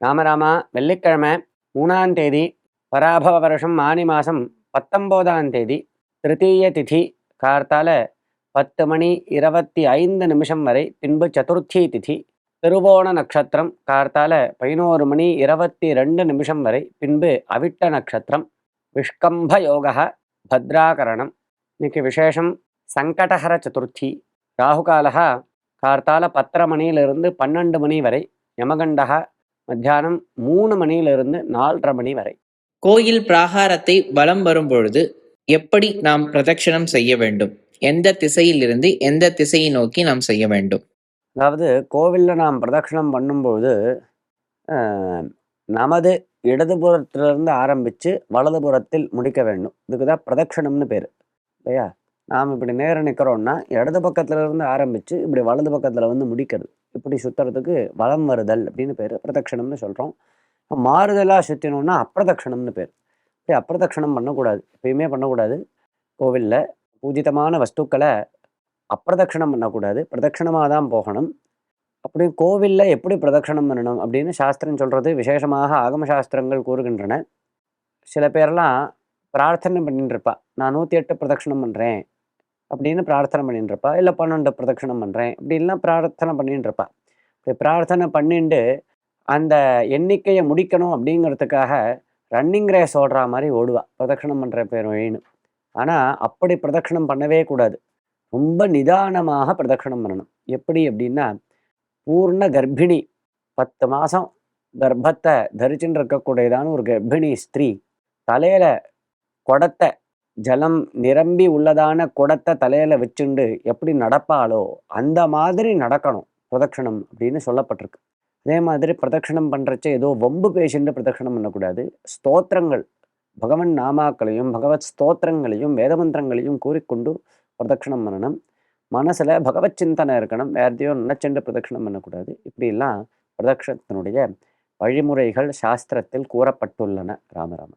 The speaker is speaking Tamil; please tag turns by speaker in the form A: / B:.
A: ராமராமா வெள்ளிக்கிழமை 3ஆம் தேதி பராபவ வருஷம் ஆனி மாதம் 19ஆம் தேதி திருத்தீய திதி கார்த்தால 10 மணி 25 வரை, பின்பு சதுர்த்தி திதி திருவோண நட்சத்திரம் கார்த்தால 11 மணி 22 வரை, பின்பு அவிட்ட நட்சத்திரம் விஷ்கம்ப யோக பத்ராகரணம். இன்னைக்கு விசேஷம் சங்கடஹர சதுர்த்தி. ராகுகாலா கார்த்தால 10:30 மணியிலிருந்து 12 மணி வரை, யமகண்டக மத்தியானம் 3 மணியிலிருந்து 4:30 மணி வரை.
B: கோயில் பிராகாரத்தை வலம் வரும் பொழுது எப்படி நாம் பிரதட்சணம் செய்ய வேண்டும்? எந்த திசையில் இருந்து எந்த திசையை நோக்கி நாம் செய்ய வேண்டும்?
A: அதாவது கோவிலில் நாம் பிரதட்சணம் பண்ணும்பொழுது நமது இடதுபுறத்திலிருந்து ஆரம்பித்து வலதுபுறத்தில் முடிக்க வேண்டும். இதுக்கு தான் பிரதட்சணம்னு பேர் இல்லையா? நாம் இப்படி நேரம் நிற்கிறோம்னா இடது பக்கத்துலேருந்து ஆரம்பித்து இப்படி வலது பக்கத்தில் வந்து முடிக்கிறது. இப்படி சுற்றுறதுக்கு வலம் வருதல் அப்படின்னு பேர், பிரதட்சணம்னு சொல்கிறோம். மாறுதலாக சுற்றினோம்னா அப்பிரதட்சணம்னு பேர். இப்படி அப்பிரதட்சணம் பண்ணக்கூடாது, எப்பயுமே பண்ணக்கூடாது. கோவிலில் பூஜிதமான வஸ்துக்களை அப்பிரதட்சணம் பண்ணக்கூடாது, பிரதட்சணமாக தான் போகணும். அப்படி கோவிலில் எப்படி பிரதட்சணம் பண்ணணும் அப்படின்னு சாஸ்திரம் சொல்கிறது. விசேஷமாக ஆகம சாஸ்திரங்கள் கூறுகின்றன. சில பேரெல்லாம் பிரார்த்தனை பண்ணிட்டு இருப்பா, நான் 108 பிரதட்சணம் பண்ணுறேன் அப்படின்னு பிரார்த்தனை பண்ணிட்டு இருப்பா, இல்லை 12 பிரதட்சணம் பண்ணுறேன் அப்படின்லாம் பிரார்த்தனை பண்ணிட்டு இருப்பா. இப்படி பிரார்த்தனை பண்ணிட்டு அந்த எண்ணிக்கையை முடிக்கணும் அப்படிங்கிறதுக்காக ரன்னிங் ரேஸ் ஓடுற மாதிரி ஓடுவா, பிரதட்சணம் பண்ணுற பேர் வழின்னு. ஆனால் அப்படி பிரதட்சணம் பண்ணவே கூடாது. ரொம்ப நிதானமாக பிரதட்சணம் பண்ணணும். எப்படி அப்படின்னா, பூர்ண கர்ப்பிணி 10 மாதம் கர்ப்பத்தை தரிச்சுட்டு இருக்கக்கூடியதான ஒரு கர்ப்பிணி ஸ்திரீ தலையில் குடத்தை, ஜலம் நிரம்பி உள்ளதான குடத்தை தலையில் வச்சுண்டு எப்படி நடப்பாளோ அந்த மாதிரி நடக்கணும் பிரதட்சணம் அப்படின்னு சொல்லப்பட்டிருக்கு. அதே மாதிரி பிரதட்சணம் பண்ணுறச்ச ஏதோ வம்பு பேசிட்டு பிரதட்சணம் பண்ணக்கூடாது. ஸ்தோத்திரங்கள், பகவன் நாமாக்களையும் பகவத் ஸ்தோத்திரங்களையும் வேதமந்திரங்களையும் கூறிக்கொண்டு பிரதட்சணம் பண்ணணும். மனசில் பகவத் சிந்தனை இருக்கணும், வேறதையோ நினைச்சென்று பிரதட்சணம் பண்ணக்கூடாது. இப்படிலாம் பிரதட்சணத்தினுடைய வழிமுறைகள் சாஸ்திரத்தில் கூறப்பட்டுள்ளன. ராமராம.